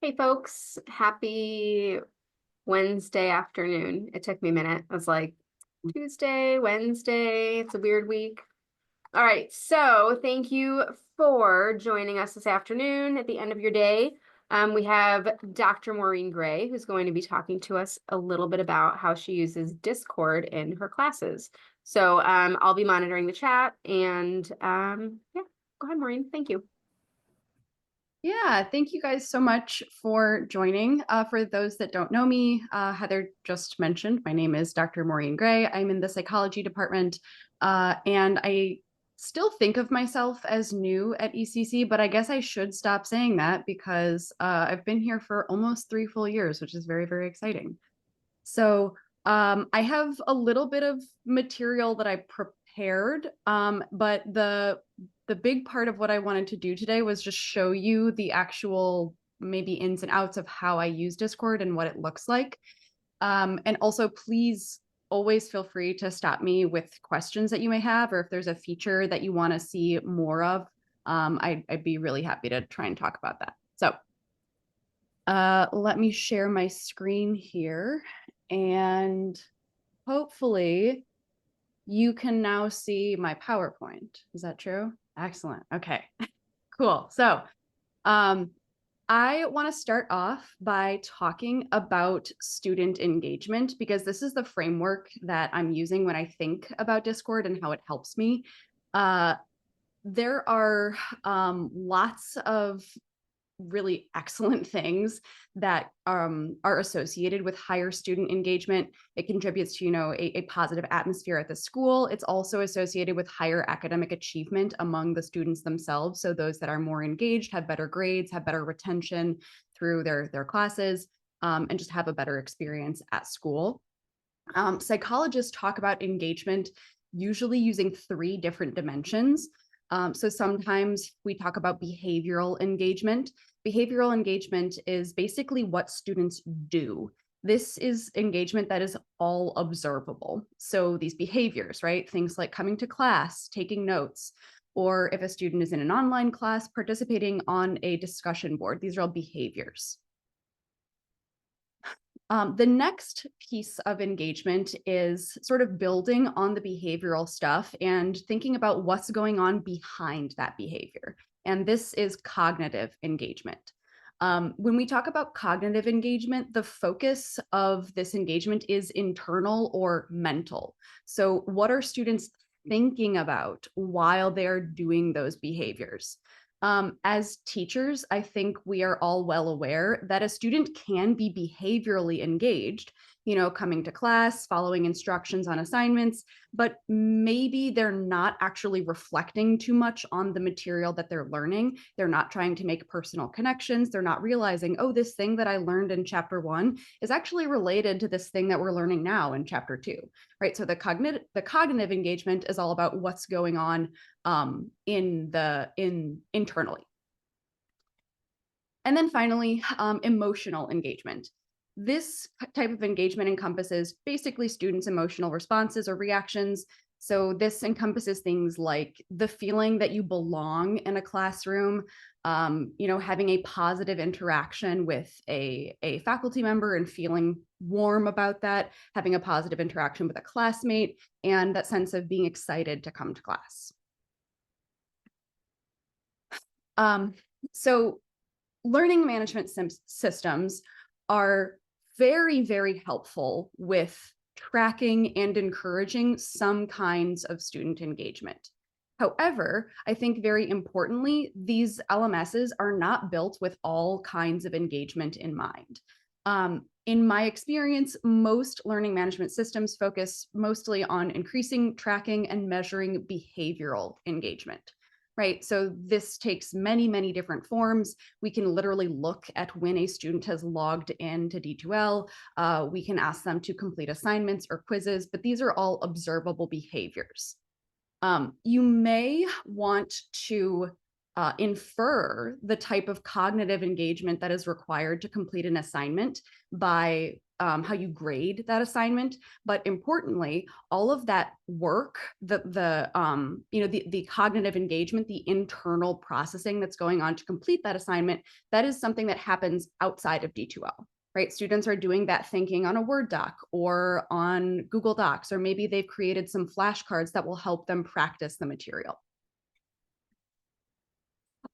Hey folks, happy Wednesday afternoon. It took me a minute. I was like, Tuesday, Wednesday, it's a weird week. All right, so thank you for joining us this afternoon at the end of your day. We have Dr. Maureen Gray, who's going to be talking to us a little bit about how she uses Discord in her classes. So I'll be monitoring the chat and yeah, go ahead, Maureen. Thank you. Yeah, thank you guys so much for joining. For those that don't know me, Heather just mentioned, my name is Dr. Maureen Gray. I'm in the psychology department, and I still think of myself as new at ECC, but I guess I should stop saying that because I've been here for almost 3 full years, which is very, very exciting. So I have a little bit of material that I prepared, but the big part of what I wanted to do today was just show you the actual maybe ins and outs of how I use Discord and what it looks like. And also, please always feel free to stop me with questions that you may have, or if there's a feature that you want to see more of, I'd be really happy to try and talk about that. So let me share my screen here, and hopefully you can now see my PowerPoint. Is that true? Excellent. Okay, cool. So I want to start off by talking about student engagement because this is the framework that I'm using when I think about Discord and how it helps me. Uh, there are lots of really excellent things that are associated with higher student engagement. It contributes to, a positive atmosphere at the school. It's also associated with higher academic achievement among the students themselves. So those that are more engaged have better grades, have better retention through their classes, and just have a better experience at school. Psychologists talk about engagement usually using 3 different dimensions. So sometimes we talk about behavioral engagement. Behavioral engagement is basically what students do. This is engagement that is all observable. So these behaviors, right? Things like coming to class, taking notes, or if a student is in an online class, participating on a discussion board. These are all behaviors. The next piece of engagement is sort of building on the behavioral stuff and thinking about what's going on behind that behavior. And this is cognitive engagement. When we talk about cognitive engagement, the focus of this engagement is internal or mental. So, what are students thinking about while they're doing those behaviors? As teachers, I think we are all well aware that a student can be behaviorally engaged, coming to class, following instructions on assignments, but maybe they're not actually reflecting too much on the material that they're learning. They're not trying to make personal connections. They're not realizing, oh, this thing that I learned in chapter 1 is actually related to this thing that we're learning now in chapter 2, right? So the cognitive engagement is all about what's going on internally. And then finally, emotional engagement. This type of engagement encompasses basically students' emotional responses or reactions. So this encompasses things like the feeling that you belong in a classroom, having a positive interaction with a faculty member and feeling warm about that, having a positive interaction with a classmate, and that sense of being excited to come to class. So learning management systems are very, very helpful with tracking and encouraging some kinds of student engagement. However, I think very importantly, these LMSs are not built with all kinds of engagement in mind. In my experience, most learning management systems focus mostly on increasing, tracking, and measuring behavioral engagement. Right. So this takes many, many different forms. We can literally look at when a student has logged into D2L. We can ask them to complete assignments or quizzes, but these are all observable behaviors. You may want to infer the type of cognitive engagement that is required to complete an assignment by how you grade that assignment, but importantly, all of that work, the cognitive engagement, the internal processing that's going on to complete that assignment, that is something that happens outside of D2L. Right? Students are doing that thinking on a Word doc or on Google Docs, or maybe they've created some flashcards that will help them practice the material.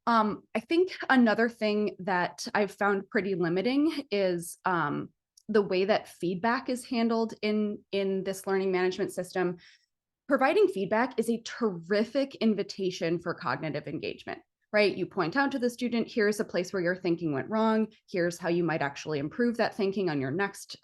I think another thing that I've found pretty limiting is the way that feedback is handled in this learning management system. Providing feedback is a terrific invitation for cognitive engagement, right? You point out to the student, here's a place where your thinking went wrong. Here's how you might actually improve that thinking on your next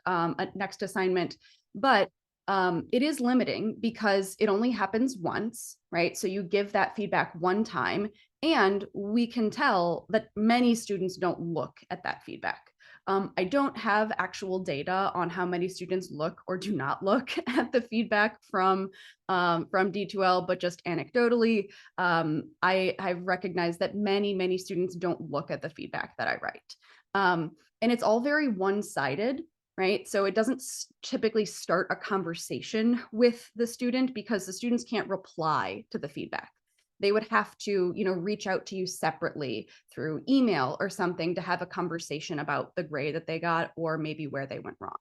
assignment. But it is limiting because it only happens once, right? So you give that feedback one time, and we can tell that many students don't look at that feedback. I don't have actual data on how many students look or do not look at the feedback from D2L, but just anecdotally, I recognize that many students don't look at the feedback that I write. And it's all very one-sided, right? So it doesn't typically start a conversation with the student because the students can't reply to the feedback. They would have to, reach out to you separately through email or something to have a conversation about the grade that they got or maybe where they went wrong.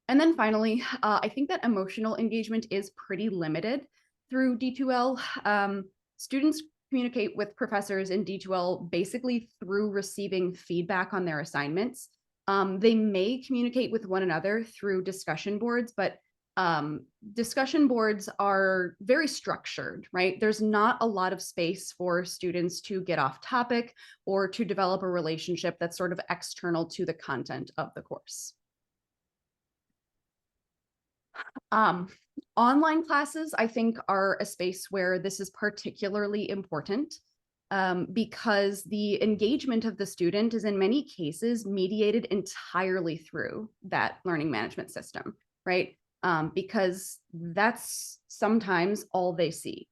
And then finally, I think that emotional engagement is pretty limited through D2L. Students communicate with professors in D2L basically through receiving feedback on their assignments. They may communicate with one another through discussion boards, but discussion boards are very structured, right? There's not a lot of space for students to get off topic or to develop a relationship that's sort of external to the content of the course. Online classes, I think, are a space where this is particularly important because the engagement of the student is in many cases mediated entirely through that learning management system, right? Because that's sometimes all they see.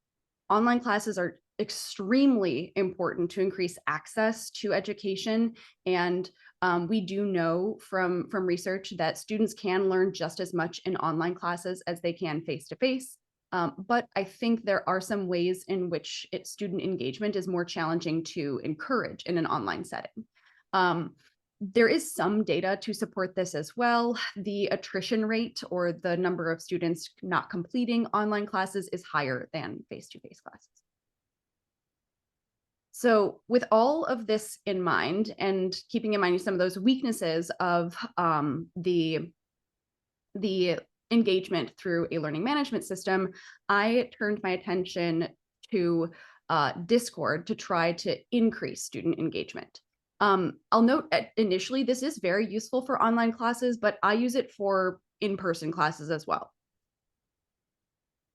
Online classes are extremely important to increase access to education. And we do know from research that students can learn just as much in online classes as they can face-to-face. But I think there are some ways in which student engagement is more challenging to encourage in an online setting. There is some data to support this as well. The attrition rate, or the number of students not completing online classes, is higher than face-to-face classes. So with all of this in mind, and keeping in mind some of those weaknesses of the engagement through a learning management system, I turned my attention to Discord to try to increase student engagement. I'll note initially, this is very useful for online classes, but I use it for in-person classes as well.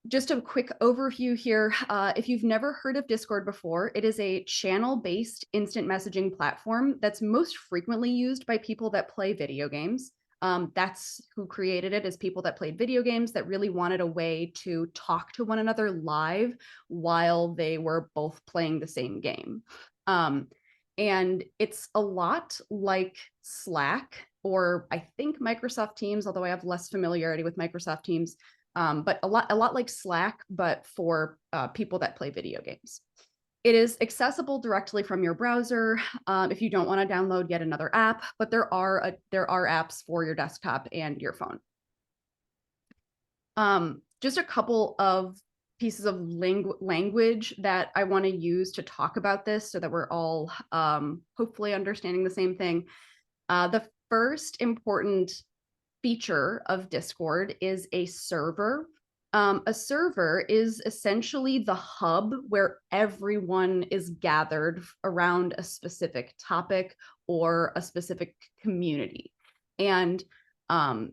Just a quick overview here. If you've never heard of Discord before, it is a channel-based instant messaging platform that's most frequently used by people that play video games. That's who created it, is people that played video games that really wanted a way to talk to one another live while they were both playing the same game. And it's a lot like Slack, or I think Microsoft Teams, although I have less familiarity with Microsoft Teams, but a lot like Slack, but for people that play video games. It is accessible directly from your browser if you don't want to download yet another app, but there are apps for your desktop and your phone. Just a couple of pieces of language that I want to use to talk about this so that we're all hopefully understanding the same thing. The first important feature of Discord is a server. A server is essentially the hub where everyone is gathered around a specific topic or a specific community. And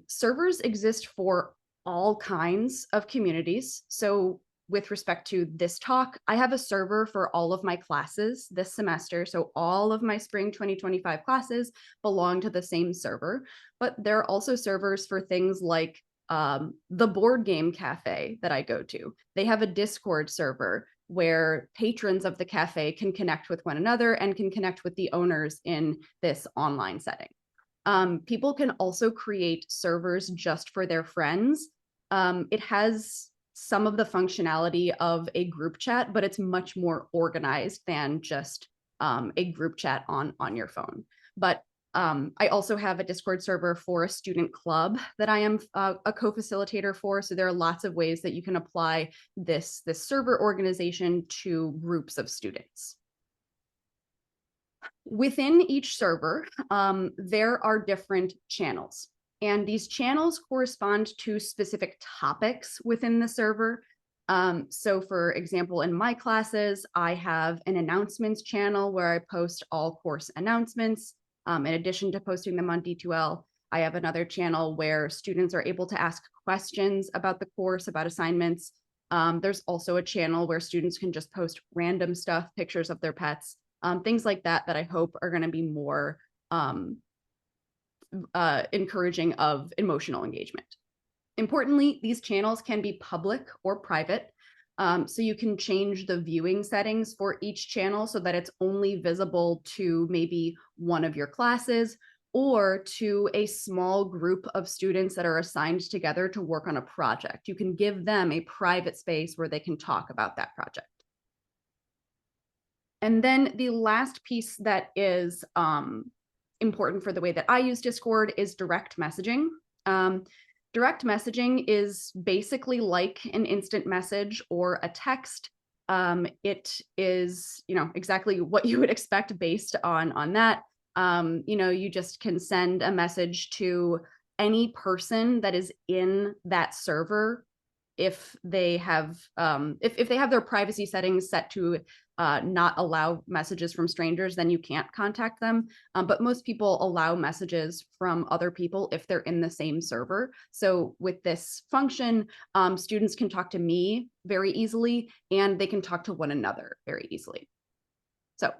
servers exist for all kinds of communities. So with respect to this talk, I have a server for all of my classes this semester. So all of my spring 2025 classes belong to the same server, but there are also servers for things like the board game cafe that I go to. They have a Discord server where patrons of the cafe can connect with one another and can connect with the owners in this online setting. People can also create servers just for their friends. It has some of the functionality of a group chat, but it's much more organized than just a group chat on your phone. But I also have a Discord server for a student club that I am a co-facilitator for. So there are lots of ways that you can apply this server organization to groups of students. Within each server, there are different channels, and these channels correspond to specific topics within the server. So for example, in my classes, I have an announcements channel where I post all course announcements. In addition to posting them on D2L, I have another channel where students are able to ask questions about the course, about assignments. There's also a channel where students can just post random stuff, pictures of their pets, things like that, that I hope are going to be more encouraging of emotional engagement. Importantly, these channels can be public or private. So you can change the viewing settings for each channel so that it's only visible to maybe one of your classes or to a small group of students that are assigned together to work on a project. You can give them a private space where they can talk about that project. And then the last piece that is important for the way that I use Discord is direct messaging. Direct messaging is basically like an instant message or a text. It is, exactly what you would expect based on that. You just can send a message to any person that is in that server if they have if they have their privacy settings set to not allow messages from strangers, then you can't contact them. But most people allow messages from other people if they're in the same server. So with this function, students can talk to me very easily, and they can talk to one another very easily. So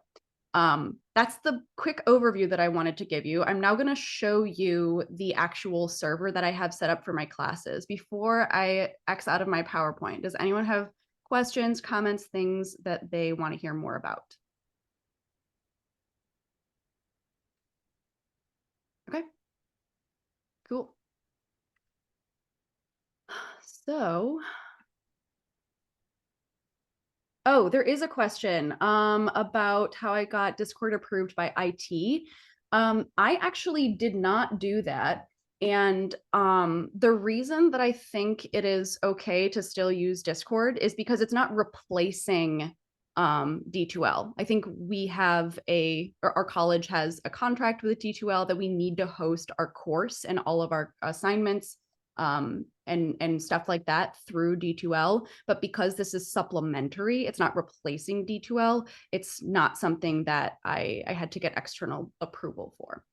that's the quick overview that I wanted to give you. I'm now going to show you the actual server that I have set up for my classes. Before I X out of my PowerPoint, does anyone have questions, comments, things that they want to hear more about? Okay, cool. So, oh, there is a question about how I got Discord approved by IT. I actually did not do that. And the reason that I think it is okay to still use Discord is because it's not replacing D2L. I think we have our college has a contract with D2L that we need to host our course and all of our assignments and stuff like that through D2L. But because this is supplementary, it's not replacing D2L. It's not something that I had to get external approval for.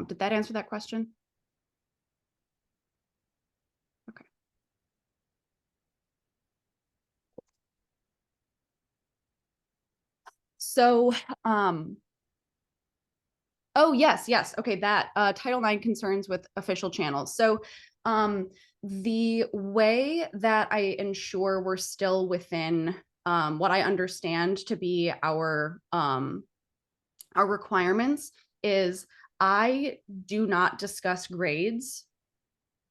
Did that answer that question? Okay. So, oh, yes. Okay, that Title IX concerns with official channels. So the way that I ensure we're still within what I understand to be our requirements is I do not discuss grades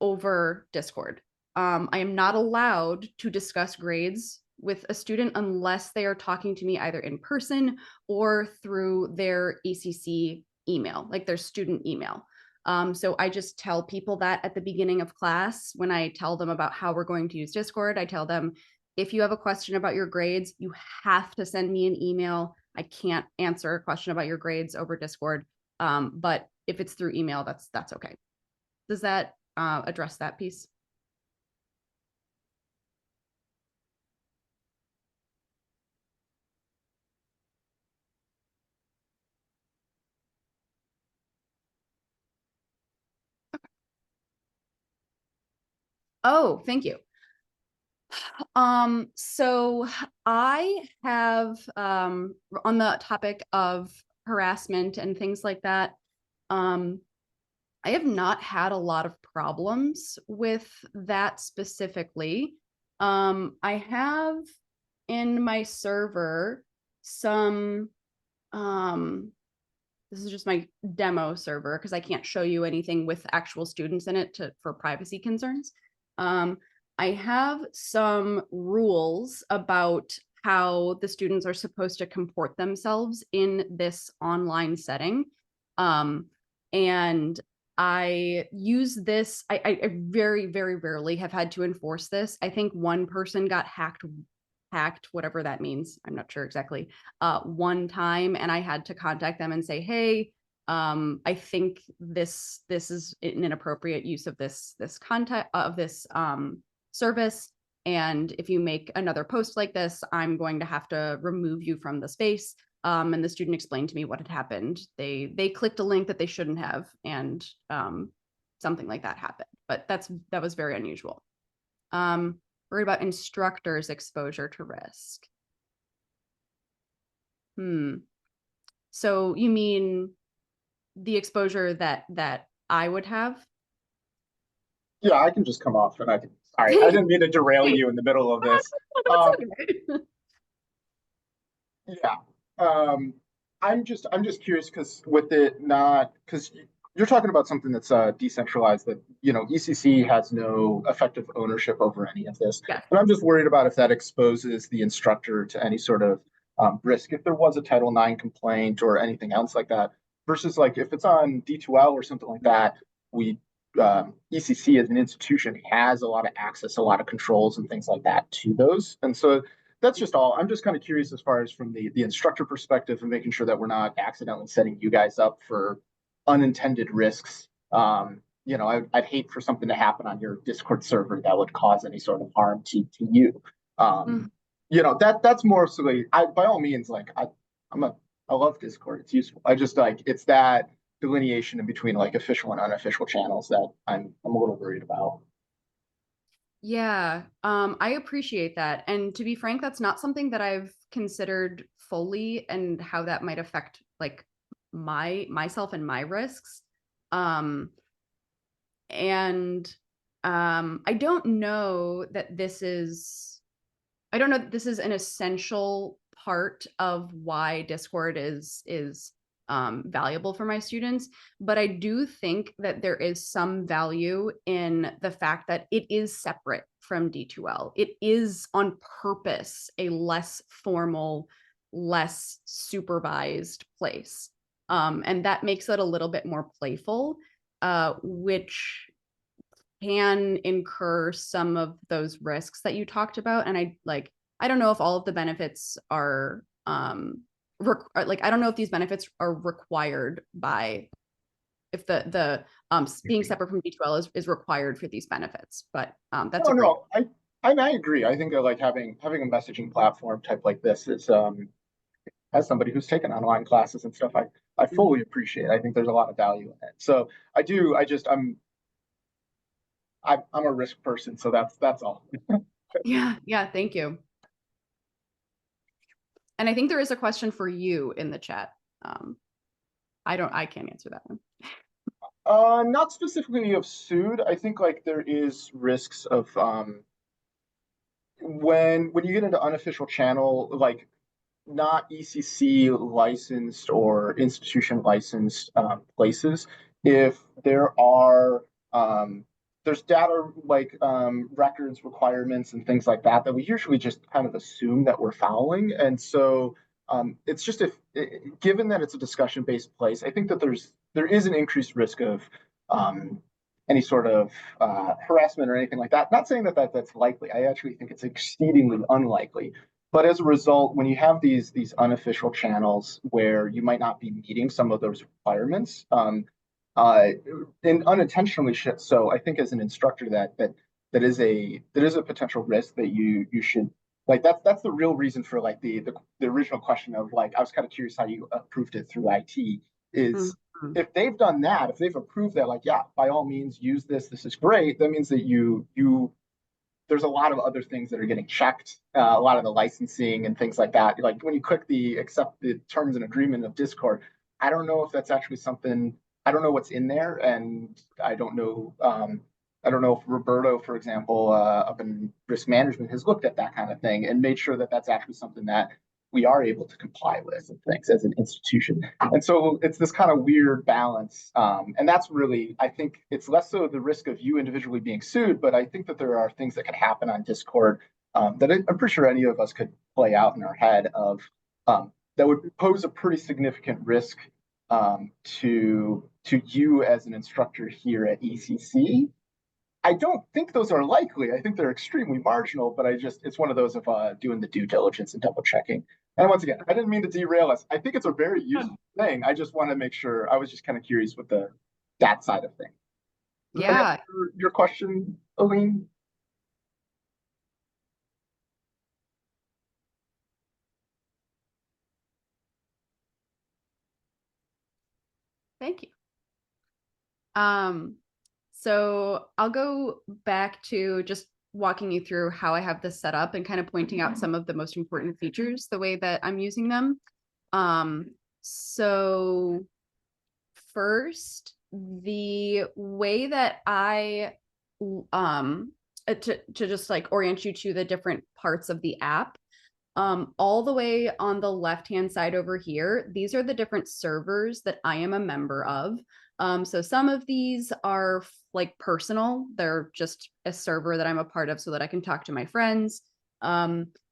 over Discord. I am not allowed to discuss grades with a student unless they are talking to me either in person or through their ACC email, like their student email. So I just tell people that at the beginning of class, when I tell them about how we're going to use Discord, I tell them, if you have a question about your grades, you have to send me an email. I can't answer a question about your grades over Discord. But if it's through email, that's okay. Does that address that piece? Oh, thank you. So I have on the topic of harassment and things like that, I have not had a lot of problems with that specifically. I have in my server some, this is just my demo server because I can't show you anything with actual students in it for privacy concerns. I have some rules about how the students are supposed to comport themselves in this online setting. And I use this, I very, very rarely have had to enforce this. I think one person got hacked, whatever that means. I'm not sure exactly, one time, and I had to contact them and say, hey, I think this is an inappropriate use of this content of this service. And if you make another post like this, I'm going to have to remove you from the space. And the student explained to me what had happened. They clicked a link that they shouldn't have, and something like that happened. But that was very unusual. Worried about instructors' exposure to risk. So you mean the exposure that I would have? Yeah, I can just come off and I can. Sorry, I didn't mean to derail you in the middle of this. Yeah, I'm just curious because with it not because you're talking about something that's decentralized that ECC has no effective ownership over any of this. Yeah. But I'm just worried about if that exposes the instructor to any sort of risk if there was a Title IX complaint or anything else like that. Versus like if it's on D2L or something like that, we ECC as an institution has a lot of access, a lot of controls and things like that to those. And so that's just all. I'm just kind of curious as far as from the instructor perspective and making sure that we're not accidentally setting you guys up for unintended risks. I'd hate for something to happen on your Discord server that would cause any sort of harm to you. That's more so like, by all means, like I love Discord. It's useful. I just like it's that delineation in between like official and unofficial channels that I'm a little worried about. Yeah, I appreciate that. And to be frank, that's not something that I've considered fully and how that might affect like myself and my risks. I don't know that this is an essential part of why Discord is valuable for my students, but I do think that there is some value in the fact that it is separate from D2L. It is on purpose a less formal, less supervised place. And that makes it a little bit more playful, which can incur some of those risks that you talked about. And I don't know if all of the benefits are I don't know if these benefits are required by if the being separate from D2L is required for these benefits, but that's no, I agree. I think that like having a messaging platform type like this is as somebody who's taken online classes and stuff, I fully appreciate. I think there's a lot of value in it. So I do. I'm a risk person, so that's all. Yeah. Thank you. And I think there is a question for you in the chat. I can't answer that one. Not specifically of Sood. I think like there is risks of when you get into unofficial channel, like not ECC licensed or institution licensed places. If there are there's data like records requirements and things like that we usually just kind of assume that we're following. And so it's just given that it's a discussion based place, I think that there is an increased risk of any sort of harassment or anything like that. Not saying that's likely. I actually think it's exceedingly unlikely. But as a result, when you have these unofficial channels where you might not be meeting some of those requirements, and unintentionally so, I think as an instructor that is a potential risk that you should like. That's the real reason for like the original question of like I was kind of curious how you approved it through IT is. If they've done that, if they've approved that, like, yeah, by all means, use this. This is great. That means that there's a lot of other things that are getting checked, a lot of the licensing and things like that. Like when you click the accept the terms and agreement of Discord, I don't know if that's actually something. I don't know what's in there, and I don't know. I don't know if Roberto, for example, up in risk management, has looked at that kind of thing and made sure that that's actually something that we are able to comply with and things as an institution. And so it's this kind of weird balance. And that's really, I think it's less so the risk of you individually being sued, but I think that there are things that could happen on Discord that I'm pretty sure any of us could play out in our head of that would pose a pretty significant risk to you as an instructor here at ECC. I don't think those are likely. I think they're extremely marginal, but it's one of those of doing the due diligence and double checking. And once again, I didn't mean to derail us. I think it's a very useful thing. I just want to make sure. I was just kind of curious with that side of things. Yeah. Your question, Aline? Thank you. So I'll go back to just walking you through how I have this set up and kind of pointing out some of the most important features, the way that I'm using them. So first, the way that I to just like orient you to the different parts of the app. All the way on the left-hand side over here, these are the different servers that I am a member of. So some of these are like personal. They're just a server that I'm a part of so that I can talk to my friends.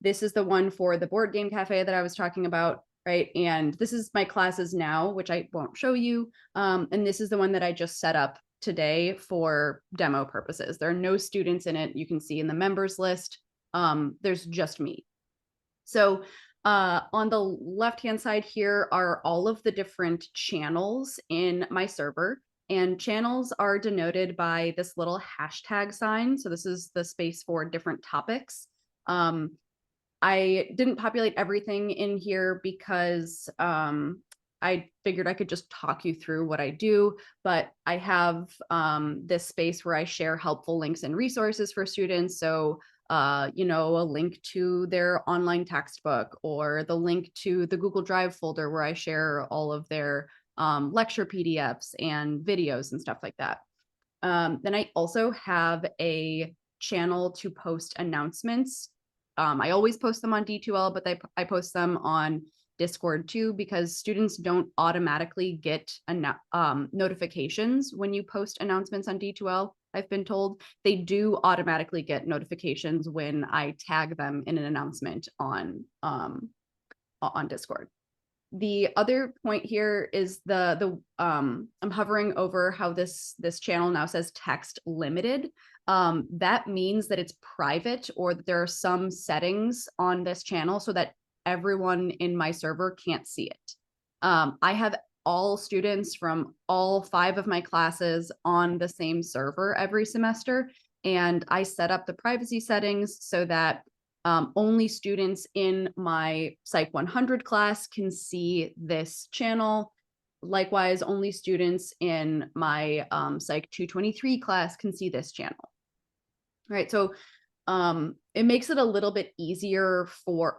This is the one for the board game cafe that I was talking about, right? And this is my classes now, which I won't show you. And this is the one that I just set up today for demo purposes. There are no students in it. You can see in the members list, there's just me. So on the left-hand side here are all of the different channels in my server, and channels are denoted by this little hashtag sign. So this is the space for different topics. I didn't populate everything in here because I figured I could just talk you through what I do, but I have this space where I share helpful links and resources for students. So a link to their online textbook, or the link to the Google Drive folder where I share all of their lecture PDFs and videos and stuff like that. Then I also have a channel to post announcements. I always post them on D2L, but I post them on Discord too, because students don't automatically get notifications when you post announcements on D2L. I've been told they do automatically get notifications when I tag them in an announcement on Discord. The other point here is I'm hovering over how this channel now says text limited. That means that it's private, or that there are some settings on this channel so that everyone in my server can't see it. I have all students from all 5 of my classes on the same server every semester, and I set up the privacy settings so that only students in my Psych 100 class can see this channel. Likewise, only students in my Psych 223 class can see this channel. All right, so it makes it a little bit easier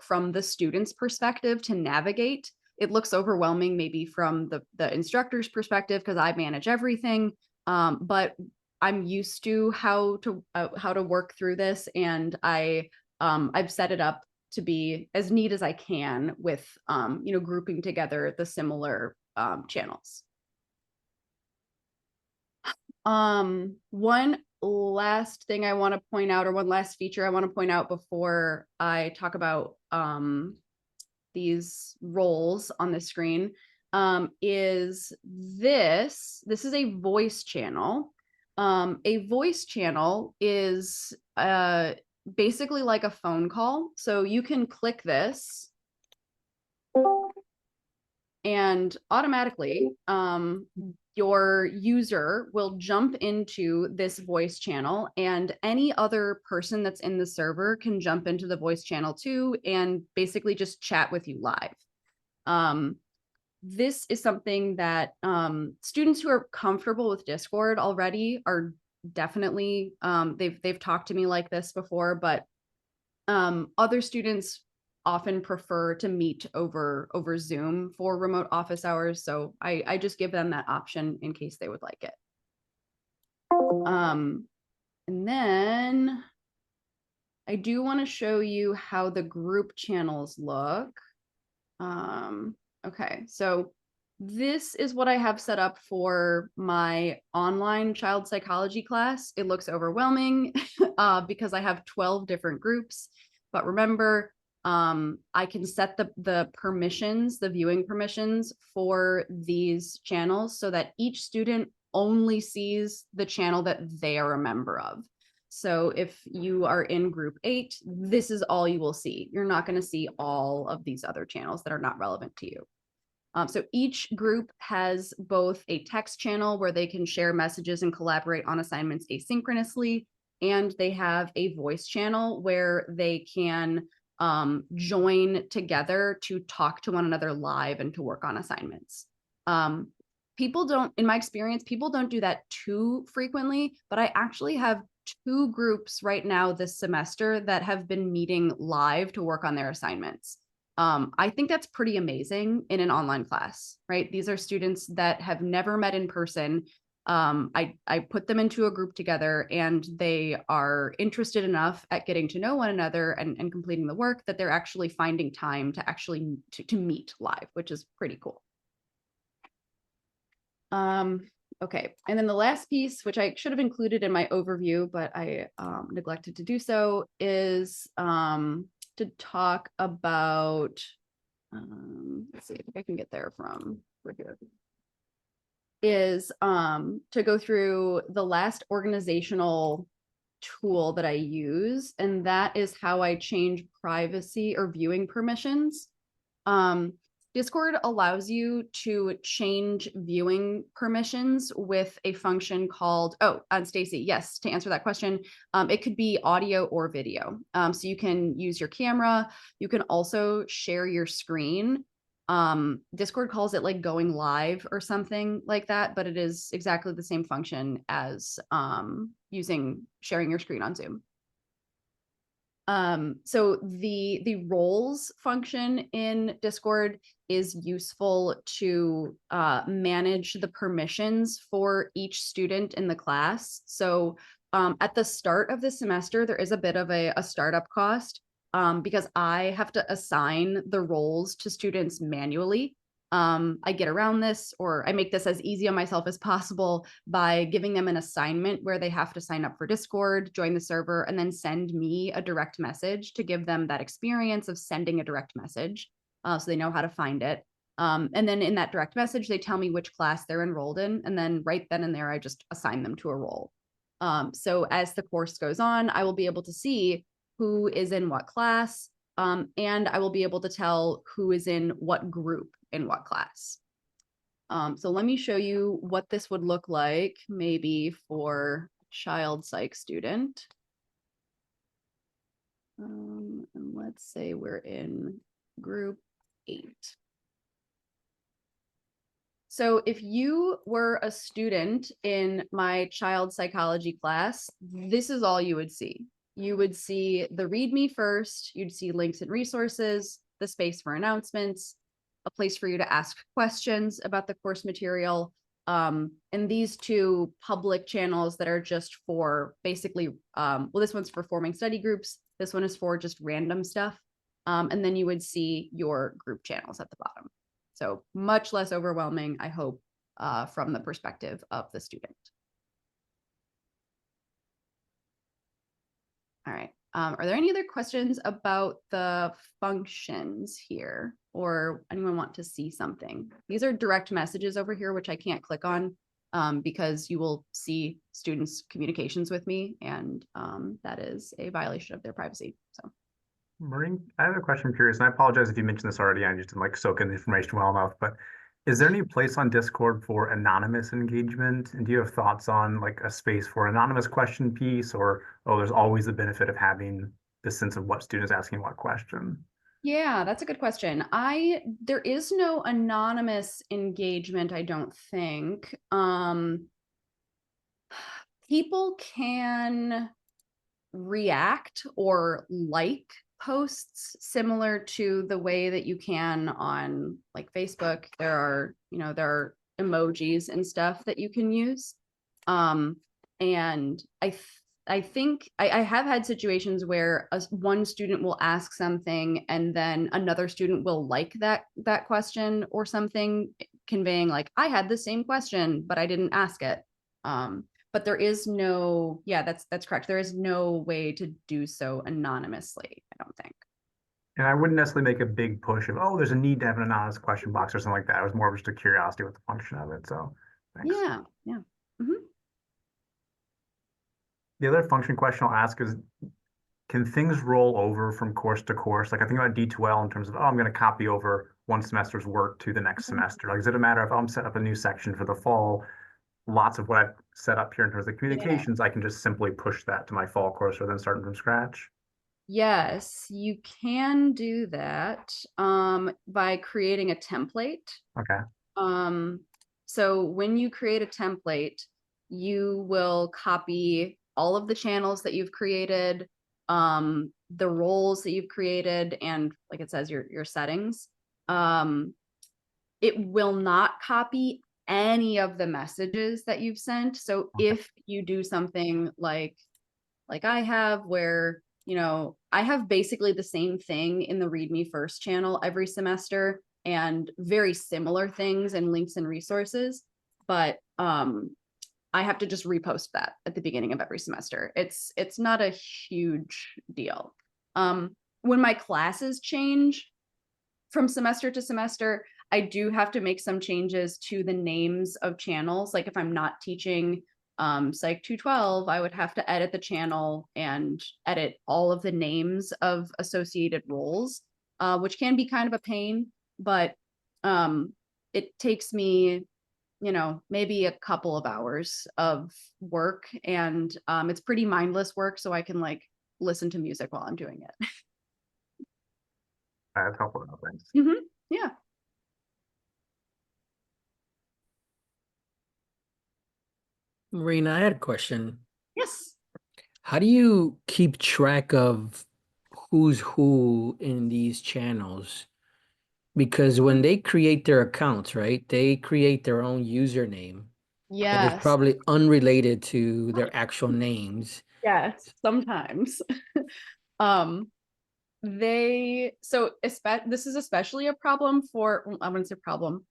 from the student's perspective to navigate. It looks overwhelming maybe from the instructor's perspective because I manage everything, but I'm used to how to work through this, and I've set it up to be as neat as I can with grouping together the similar channels. One last thing I want to point out, or one last feature I want to point out before I talk about these roles on the screen, is this is a voice channel. A voice channel is basically like a phone call. So you can click this and automatically your user will jump into this voice channel, and any other person that's in the server can jump into the voice channel too and basically just chat with you live. This is something that students who are comfortable with Discord already are definitely, they've talked to me like this before, but other students often prefer to meet over Zoom for remote office hours. So I just give them that option in case they would like it. And then I do want to show you how the group channels look. Okay, so this is what I have set up for my online child psychology class. It looks overwhelming because I have 12 different groups, but remember, I can set the permissions, the viewing permissions for these channels so that each student only sees the channel that they are a member of. So if you are in group 8, this is all you will see. You're not going to see all of these other channels that are not relevant to you. So each group has both a text channel where they can share messages and collaborate on assignments asynchronously, and they have a voice channel where they can join together to talk to one another live and to work on assignments. People don't, in my experience, people don't do that too frequently, but I actually have 2 groups right now this semester that have been meeting live to work on their assignments. I think that's pretty amazing in an online class, right? These are students that have never met in person. I put them into a group together and they are interested enough at getting to know one another and completing the work that they're actually finding time to actually to meet live, which is pretty cool. Okay, and then the last piece, which I should have included in my overview, but I neglected to do so, is to talk about, let's see, I think I can get there from over here, is to go through the last organizational tool that I use, and that is how I change privacy or viewing permissions. Discord allows you to change viewing permissions with a function called, Stacy, yes, to answer that question, it could be audio or video. So you can use your camera, you can also share your screen. Discord calls it like going live or something like that, but it is exactly the same function as sharing your screen on Zoom. So the roles function in Discord is useful to manage the permissions for each student in the class. So at the start of the semester, there is a bit of a startup cost because I have to assign the roles to students manually. I get around this, or I make this as easy on myself as possible by giving them an assignment where they have to sign up for Discord, join the server, and then send me a direct message to give them that experience of sending a direct message so they know how to find it. And then in that direct message, they tell me which class they're enrolled in. And then right then and there, I just assign them to a role. So as the course goes on, I will be able to see who is in what class, and I will be able to tell who is in what group in what class. So let me show you what this would look like maybe for child psych student. And let's say we're in group 8. So if you were a student in my child psychology class, this is all you would see. You would see the README first, you'd see links and resources, the space for announcements, a place for you to ask questions about the course material, and these 2 public channels that are just for basically, well, this one's for forming study groups, this one is for just random stuff, and then you would see your group channels at the bottom. So much less overwhelming, I hope, from the perspective of the student. All right. Are there any other questions about the functions here, or anyone want to see something? These are direct messages over here, which I can't click on because you will see students' communications with me, and that is a violation of their privacy. So, Maureen, I have a question. I'm curious, and I apologize if you mentioned this already. I just didn't like soak in the information well enough. But is there any place on Discord for anonymous engagement? And do you have thoughts on like a space for anonymous question piece, or there's always the benefit of having the sense of what students asking what question? yeah, that's a good question. There is no anonymous engagement, I don't think. People can react or like posts similar to the way that you can on like Facebook. There are emojis and stuff that you can use. And I think I have had situations where one student will ask something and then another student will like that question or something, conveying like, I had the same question, but I didn't ask it. But there is no, yeah, that's correct. There is no way to do so anonymously, I don't think. And I wouldn't necessarily make a big push of, oh, there's a need to have an anonymous question box or something like that. It was more of just a curiosity with the function of it. So thanks. Yeah, yeah. Mhm. The other function question I'll ask is, can things roll over from course to course? Like I think about D2L in terms of, oh, I'm going to copy over one semester's work to the next semester. Like, is it a matter of, I'm set up a new section for the fall? Lots of what I've set up here in terms of communications, I can just simply push that to my fall course or then starting from scratch. Yes, you can do that by creating a template. Okay. So when you create a template, you will copy all of the channels that you've created, the roles that you've created, and like it says, your settings. It will not copy any of the messages that you've sent. So if you do something like I have, where, you know, I have basically the same thing in the Read Me First channel every semester and very similar things and links and resources, but I have to just repost that at the beginning of every semester. It's not a huge deal. When my classes change from semester to semester, I do have to make some changes to the names of channels. Like if I'm not teaching Psych 212, I would have to edit the channel and edit all of the names of associated roles, which can be kind of a pain, but it takes me, you know, maybe a couple of hours of work, and it's pretty mindless work, so I can like listen to music while I'm doing it. That's helpful. Thanks. Yeah. Marina, I had a question. Yes. How do you keep track of who's who in these channels? Because when they create their accounts, right, they create their own username that is Yes. probably unrelated to their actual names. Yes. Sometimes. um this is especially a problem for, well, I wouldn't say problem,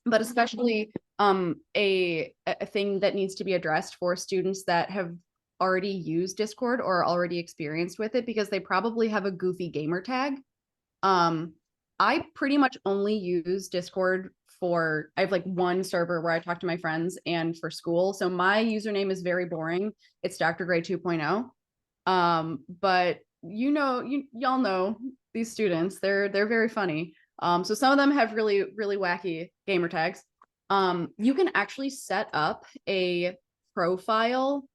but especially a thing that needs to be addressed for students that have already used Discord or are already experienced with it, because they probably have a goofy gamer tag. I pretty much only use Discord for, I have like one server where I talk to my friends and for school. So my username is very boring. It's Dr. Gray 2.0. But you know, y'all know these students, they're very funny. So some of them have really, really wacky gamer tags. You can actually set up a profile.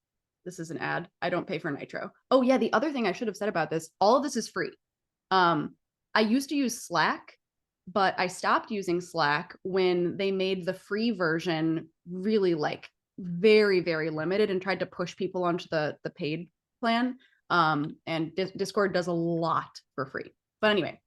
This is an ad. I don't pay for Nitro. Oh yeah, the other thing I should have said about this, all of this is free. I used to use Slack, but I stopped using Slack when they made the free version really like very, very limited and tried to push people onto the paid plan. And Discord does a lot for free. But anyway,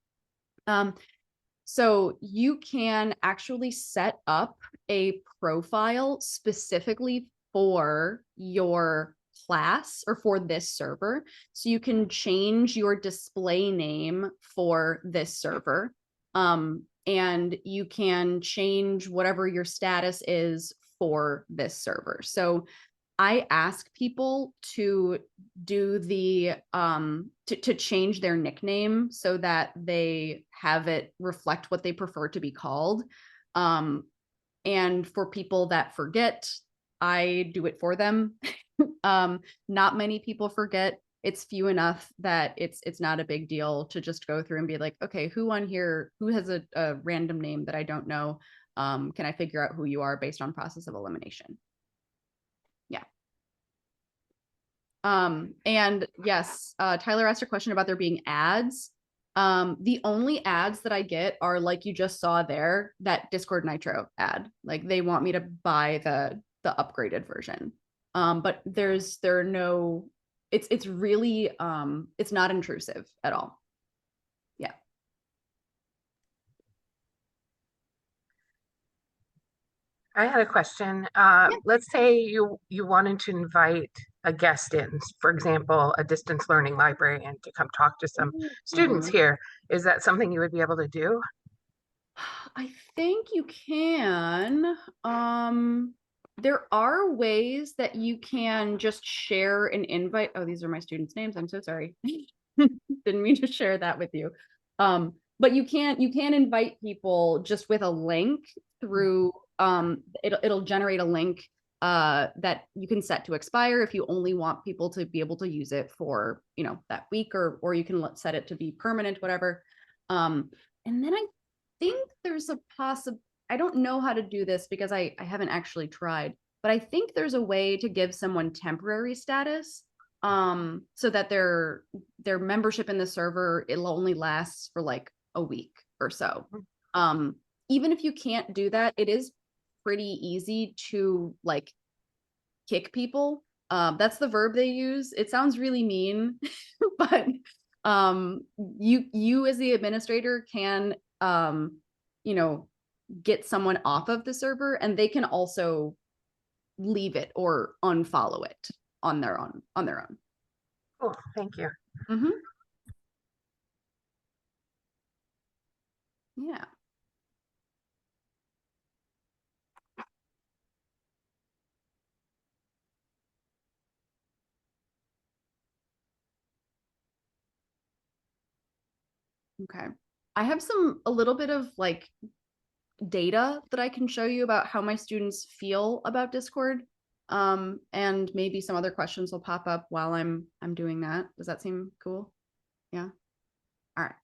so you can actually set up a profile specifically for your class or for this server. So you can change your display name for this server. And you can change whatever your status is for this server. So I ask people to do the to change their nickname so that they have it reflect what they prefer to be called. And for people that forget, I do it for them. Not many people forget. It's few enough that it's not a big deal to just go through and be like, okay, who on here, who has a random name that I don't know? Can I figure out who you are based on process of elimination? Yeah. And yes, Tyler asked a question about there being ads. The only ads that I get are like you just saw there, that Discord Nitro ad. Like they want me to buy the upgraded version. But there are no, it's really it's not intrusive at all. Yeah. I had a question. Let's say you wanted to invite a guest in, for example, a distance learning librarian to come talk to some students here. Is that something you would be able to do? I think you can. There are ways that you can just share an invite. Oh, these are my students' names. I'm so sorry. Didn't mean to share that with you. But you can invite people just with a link through it'll generate a link that you can set to expire if you only want people to be able to use it for, you know, that week, or you can set it to be permanent, whatever. And then I think there's a I don't know how to do this because I haven't actually tried, but I think there's a way to give someone temporary status so that their membership in the server, it'll only last for like a week or so. Even if you can't do that, it is pretty easy to like kick people. That's the verb they use. It sounds really mean, but you as the administrator can you know, get someone off of the server, and they can also leave it or unfollow it on their own. Cool, thank you. Yeah. Okay. I have a little bit of like data that I can show you about how my students feel about Discord. And maybe some other questions will pop up while I'm doing that. Does that seem cool? Yeah. All right.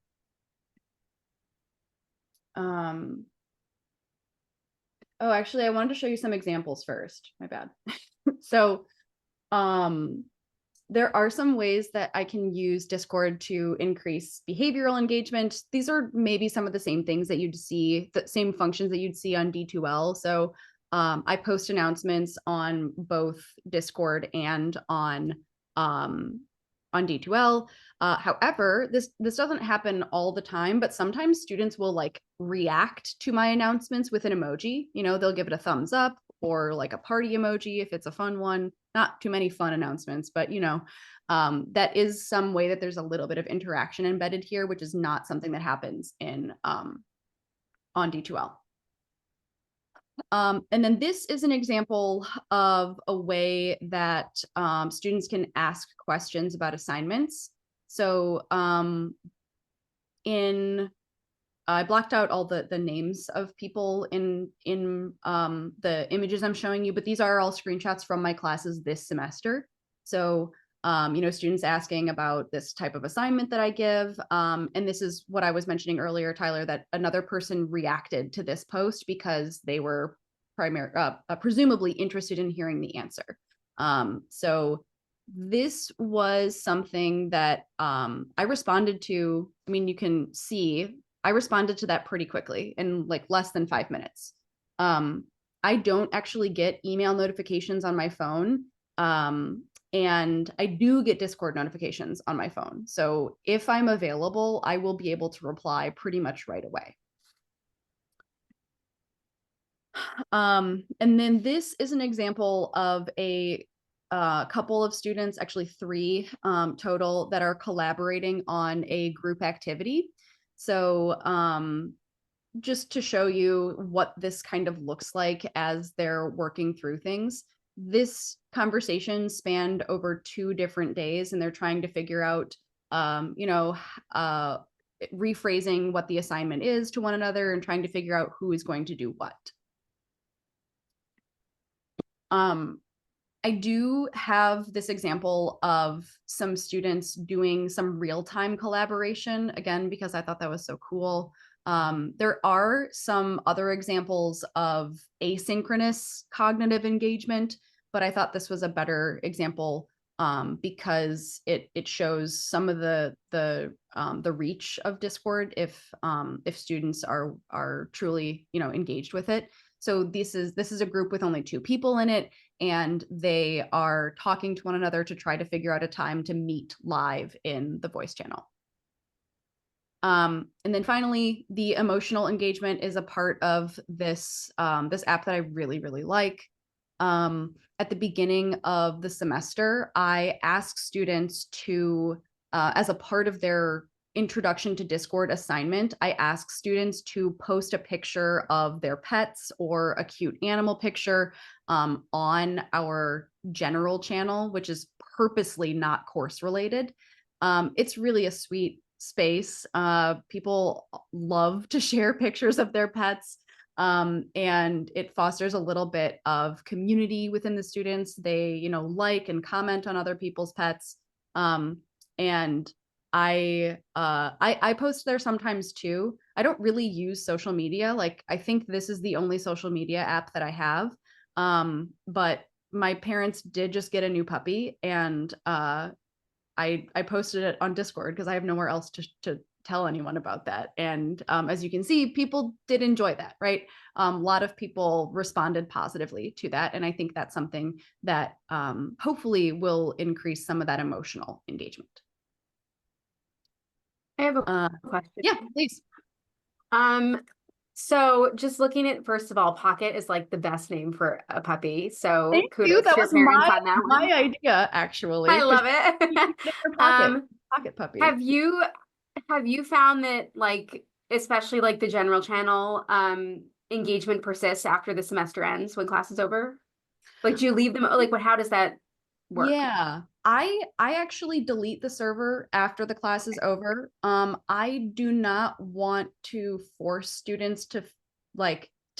Oh, actually, I wanted to show you some examples first. My bad. So, there are some ways that I can use Discord to increase behavioral engagement. These are maybe some of the same things that you'd see, the same functions that you'd see on D2L. So I post announcements on both Discord and on D2L. However, this doesn't happen all the time, but sometimes students will like react to my announcements with an emoji. You know, they'll give it a thumbs up or like a party emoji if it's a fun one. Not too many fun announcements, but you know, that is some way that there's a little bit of interaction embedded here, which is not something that happens in on D2L. And then this is an example of a way that students can ask questions about assignments. So I blocked out all the names of people in the images I'm showing you, but these are all screenshots from my classes this semester. So, you know, students asking about this type of assignment that I give. And this is what I was mentioning earlier, Tyler, that another person reacted to this post because they were presumably interested in hearing the answer. So this was something that I responded to. I mean, you can see I responded to that pretty quickly in like less than 5 minutes. I don't actually get email notifications on my phone. And I do get Discord notifications on my phone. So if I'm available, I will be able to reply pretty much right away. And then this is an example of a couple of students, actually 3 total, that are collaborating on a group activity. So just to show you what this kind of looks like as they're working through things, this conversation spanned over 2 different days, and they're trying to figure out, you know, rephrasing what the assignment is to one another and trying to figure out who is going to do what. I do have this example of some students doing some real-time collaboration, again, because I thought that was so cool. There are some other examples of asynchronous cognitive engagement, but I thought this was a better example because it shows some of the reach of Discord if students are truly, you know, engaged with it. So this is a group with only 2 people in it, and they are talking to one another to try to figure out a time to meet live in the voice channel. And then finally, the emotional engagement is a part of this this app that I really, really like. At the beginning of the semester, I ask students to, as a part of their introduction to Discord assignment, I ask students to post a picture of their pets or a cute animal picture on our general channel, which is purposely not course related. It's really a sweet space. People love to share pictures of their pets. And it fosters a little bit of community within the students. They, like and comment on other people's pets. And I post there sometimes too. I don't really use social media. Like, I think this is the only social media app that I have. But my parents did just get a new puppy, and I posted it on Discord because I have nowhere else to tell anyone about that. And as you can see, people did enjoy that, right? A lot of people responded positively to that. And I think that's something that hopefully will increase some of that emotional engagement. I have a question. Yeah, please. So just looking at, first of all, Pocket is like the best name for a puppy. So Thank kudos you. to That your was parents on that my one. idea, actually. I love Pocket, it. pocket puppy. Have you found that, like, especially like the general channel, engagement persists after the semester ends when class is over? Like, do you leave them, like, how does that work? Yeah, I actually delete the server after the class is over. I do not want to force students to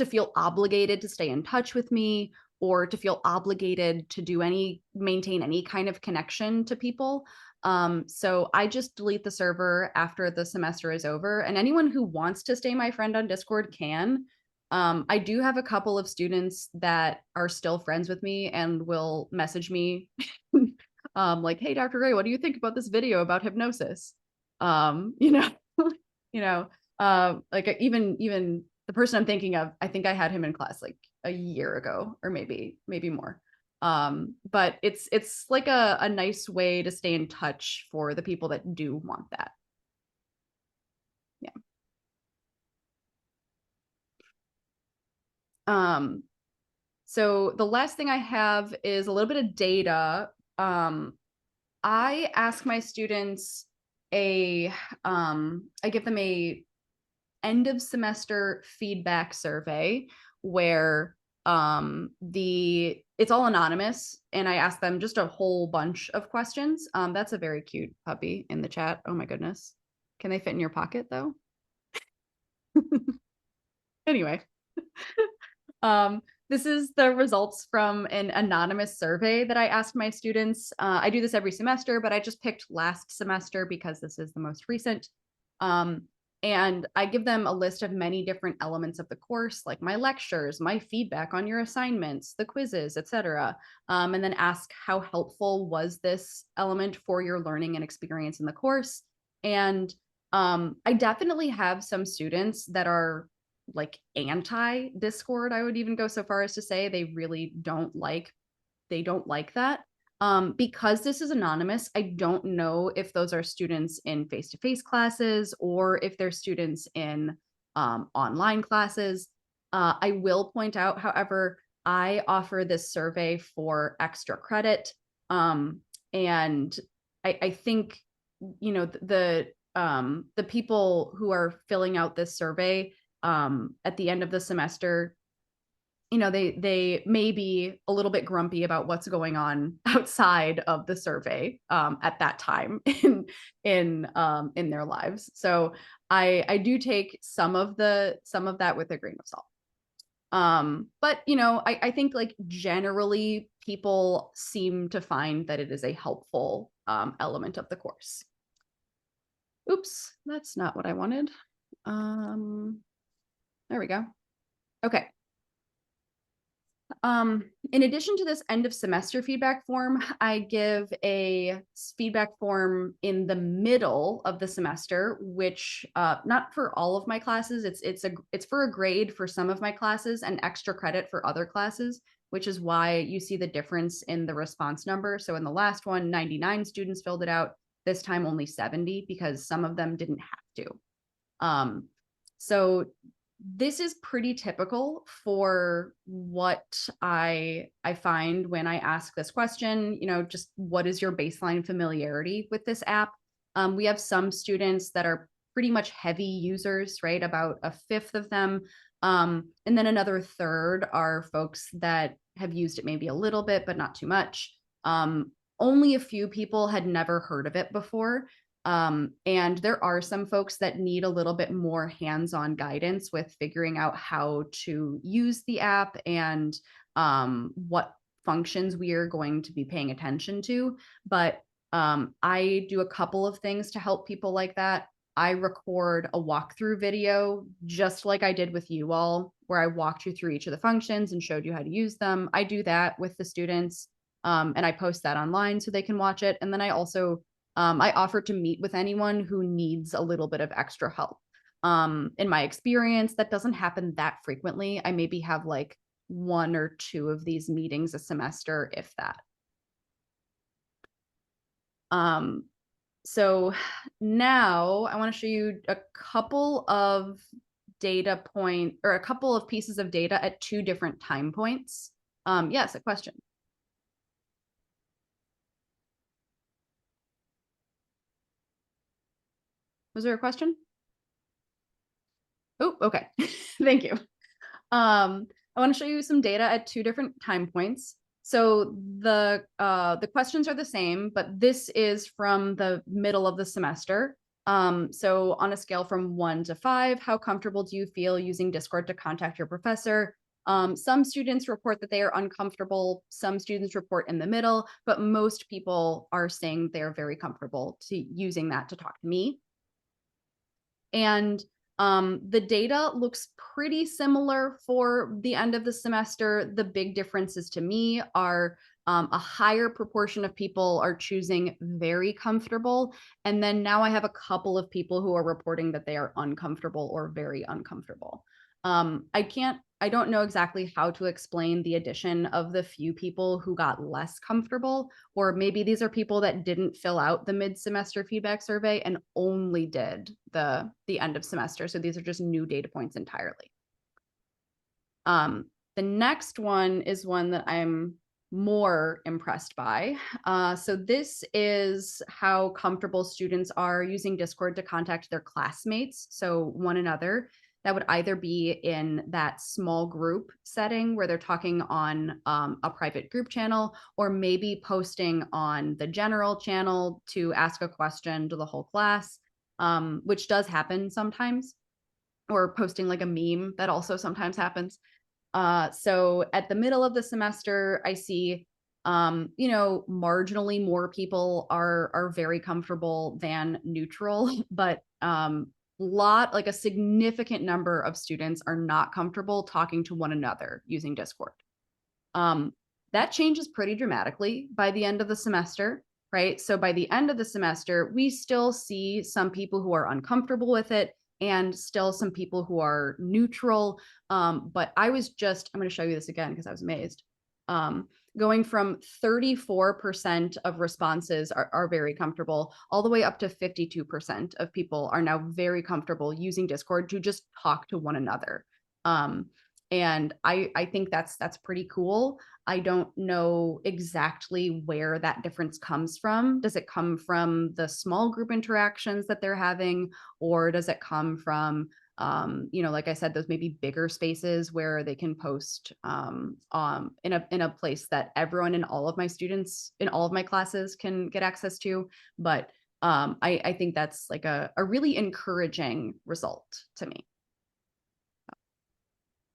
feel obligated to stay in touch with me, or to feel obligated to maintain any kind of connection to people. So I just delete the server after the semester is over, and anyone who wants to stay my friend on Discord can. I do have a couple of students that are still friends with me and will message me like, "Hey, Dr. Gray, what do you think about this video about hypnosis?" Like, even the person I'm thinking of, I think I had him in class like a year ago, or maybe more. But it's like a nice way to stay in touch for the people that do want that. Yeah. So the last thing I have is a little bit of data. I ask my students I give them a end of semester feedback survey where it's all anonymous, and I ask them just a whole bunch of questions. That's a very cute puppy in the chat. Oh my goodness. Can they fit in your pocket though? Anyway. This is the results from an anonymous survey that I asked my students. I do this every semester, but I just picked last semester because this is the most recent. And I give them a list of many different elements of the course, like my lectures, my feedback on your assignments, the quizzes, etc. And then ask, how helpful was this element for your learning and experience in the course? And I definitely have some students that are like anti-Discord. I would even go so far as to say they really don't like that. Because this is anonymous, I don't know if those are students in face-to-face classes or if they're students in online classes. I will point out, however, I offer this survey for extra credit. And I think, the people who are filling out this survey at the end of the semester, they may be a little bit grumpy about what's going on outside of the survey at that time in their lives. So I do take some of that with a grain of salt. But I think, like, generally people seem to find that it is a helpful element of the course. Oops, that's not what I wanted. There we go. Okay. In addition to this end of semester feedback form, I give a feedback form in the middle of the semester, which not for all of my classes. It's for a grade for some of my classes and extra credit for other classes, which is why you see the difference in the response number. So in the last one, 99 students filled it out. This time only 70, because some of them didn't have to. So This is pretty typical for what I find when I ask this question, you know, just what is your baseline familiarity with this app? We have some students that are pretty much heavy users, right? About a fifth of them. And then another third are folks that have used it maybe a little bit, but not too much. Only a few people had never heard of it before. And there are some folks that need a little bit more hands-on guidance with figuring out how to use the app and what functions we are going to be paying attention to. But I do a couple of things to help people like that. I record a walkthrough video, just like I did with you all, where I walked you through each of the functions and showed you how to use them. I do that with the students, and I post that online so they can watch it. And then I also I offer to meet with anyone who needs a little bit of extra help. In my experience, that doesn't happen that frequently. I maybe have like 1 or 2 of these meetings a semester, if that. So now I want to show you a couple of data point or a couple of pieces of data at 2 different time points. Yes, a question. Was there a question? Oh, okay. Thank you. I want to show you some data at 2 different time points. So the questions are the same, but this is from the middle of the semester. So on a scale from 1 to 5, how comfortable do you feel using Discord to contact your professor? Some students report that they are uncomfortable. Some students report in the middle, but most people are saying they're very comfortable to using that to talk to me. And the data looks pretty similar for the end of the semester. The big differences to me are a higher proportion of people are choosing very comfortable. And then now I have a couple of people who are reporting that they are uncomfortable or very uncomfortable. I don't know exactly how to explain the addition of the few people who got less comfortable, or maybe these are people that didn't fill out the mid-semester feedback survey and only did the end of semester. So these are just new data points entirely. The next one is one that I'm more impressed by. So this is how comfortable students are using Discord to contact their classmates, so one another. That would either be in that small group setting where they're talking on a private group channel, or maybe posting on the general channel to ask a question to the whole class, which does happen sometimes, or posting like a meme, that also sometimes happens. So at the middle of the semester, I see, you know, marginally more people are very comfortable than neutral, but like a significant number of students are not comfortable talking to one another using Discord. That changes pretty dramatically by the end of the semester, right? So by the end of the semester, we still see some people who are uncomfortable with it and still some people who are neutral. But I'm going to show you this again because I was amazed. Going from 34% of responses are very comfortable, all the way up to 52% of people are now very comfortable using Discord to just talk to one another. And I think that's pretty cool. I don't know exactly where that difference comes from. Does it come from the small group interactions that they're having, or does it come from you know, like I said, those maybe bigger spaces where they can post in a place that everyone in all of my students in all of my classes can get access to. But I think that's like a really encouraging result to me.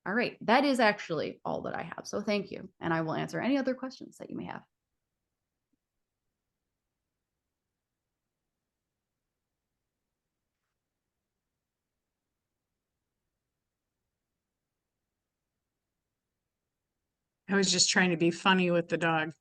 All right, that is actually all that I have. So thank you. And I will answer any other questions that you may have. I was just trying to be funny with the dog.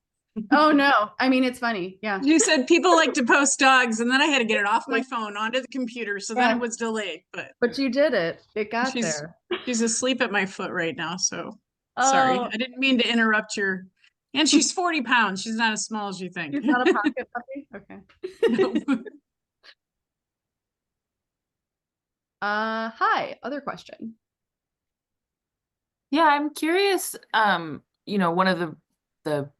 Oh no, I mean, it's funny. Yeah. You said people like to post dogs, and then I had to get it off my phone onto the computer, so then Yeah. it was delayed. But you did it. It got she's there. she's asleep at my foot right now, so sorry. Oh, I didn't mean to interrupt your. And she's 40 pounds. She's not as small as you think. she's not a pocket puppy? Okay. No. Hi, other question. Yeah, I'm curious, one of the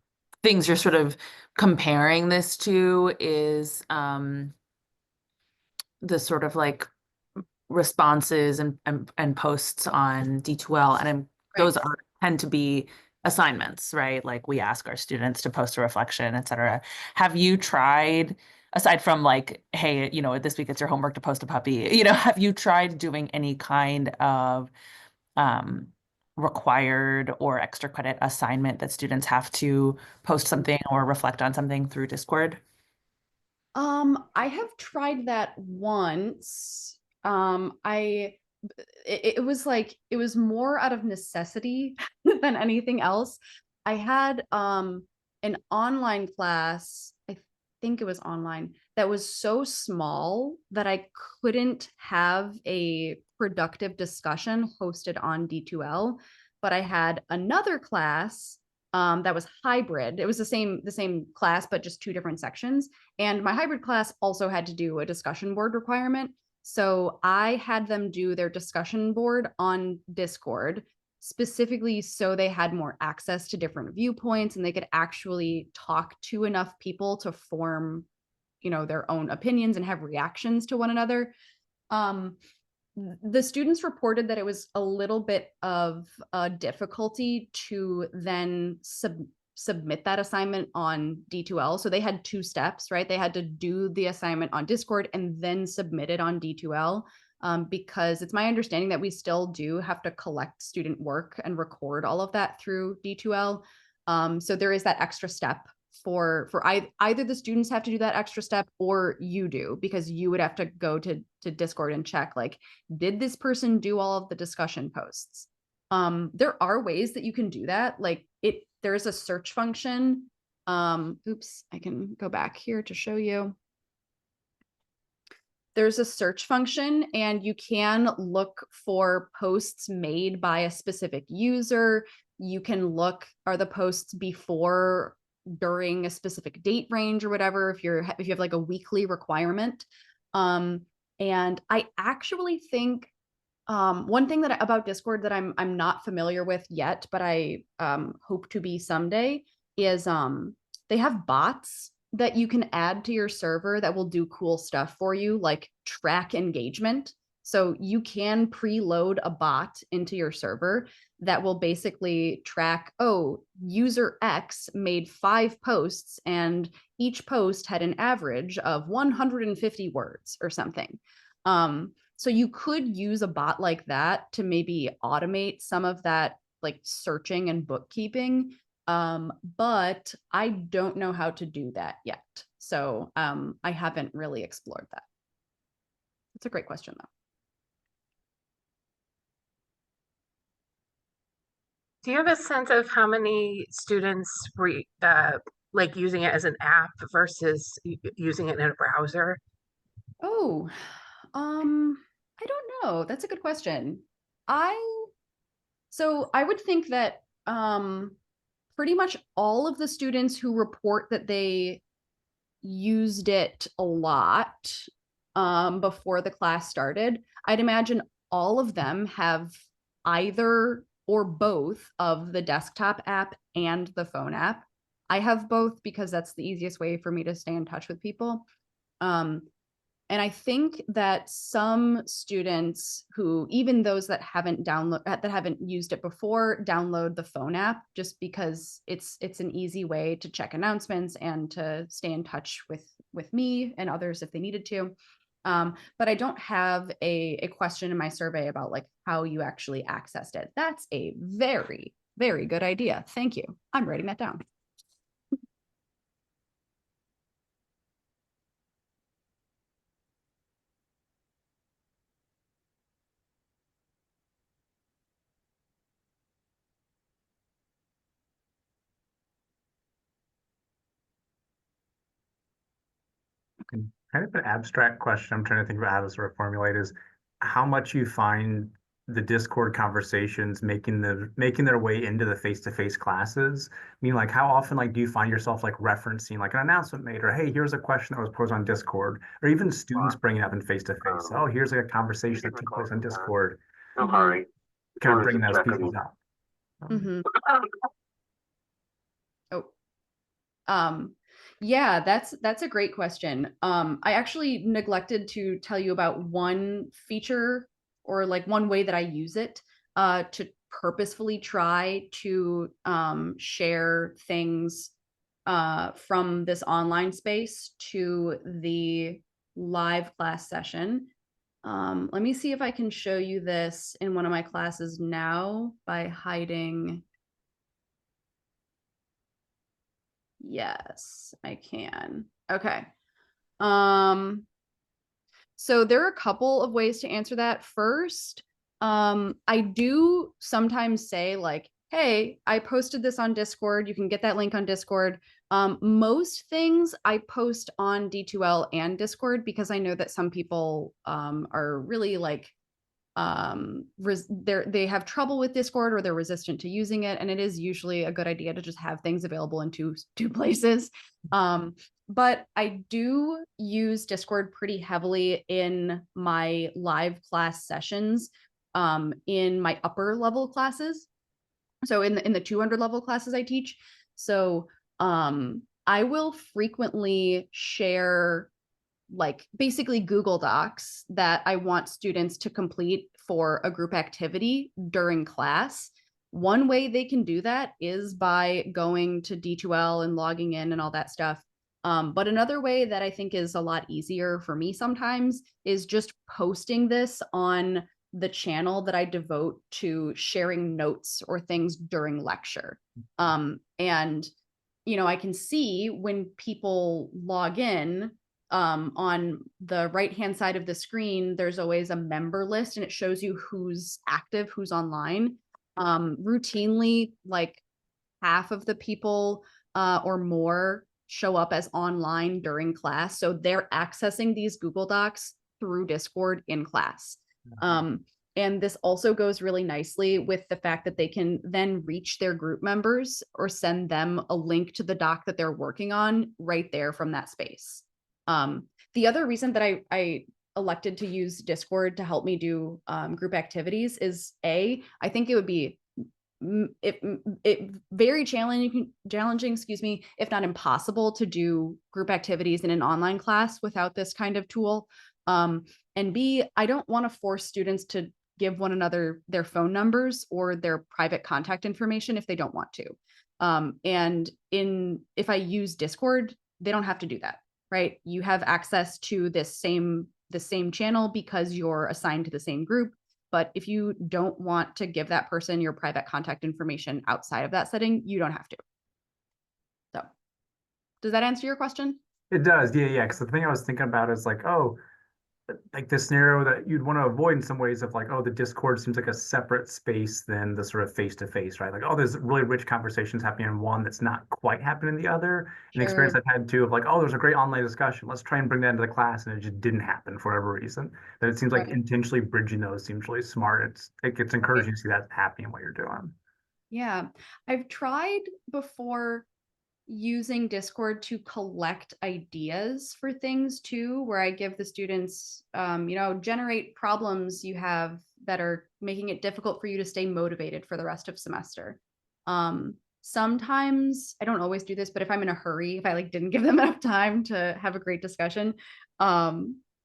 things you're sort of comparing this to is the sort of like responses and posts on D2L, and those tend to be assignments, right? Like we ask our students to post a reflection, et cetera. Have you tried, aside from like, hey, this week it's your homework to post a puppy, have you tried doing any kind of required or extra credit assignment that students have to post something or reflect on something through Discord? I have tried that once. It was like, it was more out of necessity than anything else. I had an online class, I think it was online, that was so small that I couldn't have a productive discussion hosted on D2L, but I had another class that was hybrid. It was the same class, but just 2 different sections. And my hybrid class also had to do a discussion board requirement. So I had them do their discussion board on Discord, specifically so they had more access to different viewpoints and they could actually talk to enough people to form, their own opinions and have reactions to one another. The students reported that it was a little bit of a difficulty to then submit that assignment on D2L. So they had 2 steps, right? They had to do the assignment on Discord and then submit it on D2L, because it's my understanding that we still do have to collect student work and record all of that through D2L. So there is that extra step for either the students have to do that extra step or you do, because you would have to go to Discord and check, like, did this person do all of the discussion posts? There are ways that you can do that. Like there's a search function. Oops, I can go back here to show you. There's a search function and you can look for posts made by a specific user. You can look, are the posts before, during a specific date range or whatever, if you have like a weekly requirement. And I actually think one thing about Discord that I'm not familiar with yet, but I hope to be someday, is they have bots that you can add to your server that will do cool stuff for you, like track engagement. So you can preload a bot into your server that will basically track, oh, user X made 5 posts and each post had an average of 150 words or something. So you could use a bot like that to maybe automate some of that, like searching and bookkeeping. But I don't know how to do that yet. So I haven't really explored that. It's a great question though. Do you have a sense of how many students like using it as an app versus using it in a browser? Oh, I don't know. That's a good question. So I would think that pretty much all of the students who report that they used it a lot before the class started, I'd imagine all of them have either or both of the desktop app and the phone app. I have both because that's the easiest way for me to stay in touch with people. And I think that some students who, even those that haven't used it before, download the phone app just because it's an easy way to check announcements and to stay in touch with me and others if they needed to. But I don't have a question in my survey about like how you actually accessed it. That's a very, very good idea. Thank you. I'm writing that down. Kind of an abstract question I'm trying to think about how to sort of formulate is how much you find the Discord conversations making their way into the face-to-face classes. I mean, like how often do you find yourself like referencing like an announcement made, or hey, here's a question that was posed on Discord, or even students bringing it up in face-to-face. Oh, here's like a conversation that took place on Discord. Kind of bringing those pieces up. Mhm. Yeah, that's a great question. I actually neglected to tell you about one feature or like one way that I use it to purposefully try to share things from this online space to the live class session. Let me see if I can show you this in one of my classes now by hiding. Yes, I can. Okay. So there are a couple of ways to answer that. First, I do sometimes say like, hey, I posted this on Discord. You can get that link on Discord. Most things I post on D2L and Discord because I know that some people are really like they have trouble with Discord or they're resistant to using it, and it is usually a good idea to just have things available in two places. But I do use Discord pretty heavily in my live class sessions in my upper level classes, so in the 200 level classes I teach. So I will frequently share like basically Google Docs that I want students to complete for a group activity during class. One way they can do that is by going to D2L and logging in and all that stuff. But another way that I think is a lot easier for me sometimes is just posting this on the channel that I devote to sharing notes or things during lecture. And, you know, I can see when people log in, on the right-hand side of the screen, there's always a member list and it shows you who's active, who's online. Routinely, like half of the people or more show up as online during class. So they're accessing these Google Docs through Discord in class. And this also goes really nicely with the fact that they can then reach their group members or send them a link to the doc that they're working on right there from that space. The other reason that I elected to use Discord to help me do group activities is I think it would be very challenging, excuse me, if not impossible to do group activities in an online class without this kind of tool. And B, I don't want to force students to give one another their phone numbers or their private contact information if they don't want to. And if I use Discord, they don't have to do that, right? You have access to the same channel because you're assigned to the same group. But if you don't want to give that person your private contact information outside of that setting, you don't have to. So does that answer your question? It does, yeah. Because the thing I was thinking about is like, oh, like this scenario that you'd want to avoid in some ways of like, oh, the Discord seems like a separate space than the sort of face-to-face, right? Like, oh, there's really rich conversations happening in one that's not quite happening in the other. An experience I've had too of like, oh, there's a great online discussion. Let's try and bring that into the class, and it just didn't happen for whatever reason. That it seems like intentionally bridging those seems really smart. It gets encouraging to see that happening in what you're doing. Yeah, I've tried before using Discord to collect ideas for things too, where I give the students, generate problems you have that are making it difficult for you to stay motivated for the rest of semester. Sometimes, I don't always do this, but if I'm in a hurry, if I like didn't give them enough time to have a great discussion,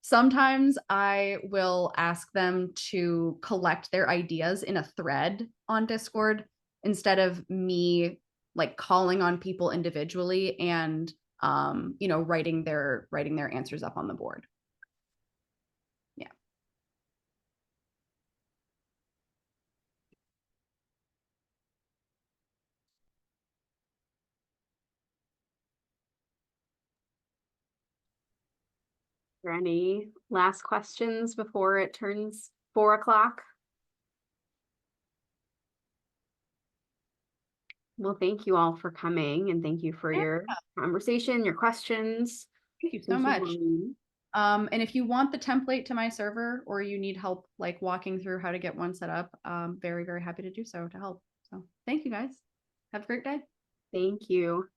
sometimes I will ask them to collect their ideas in a thread on Discord instead of me like calling on people individually and writing their answers up on the board. Yeah. Are there any last questions before it turns 4 o'clock? Well, thank you all for coming and thank you for your conversation, your questions. Thank you so much. And if you want the template to my server or you need help like walking through how to get one set up, very, very happy to do so to help. So thank you guys. Have a great day. Thank you.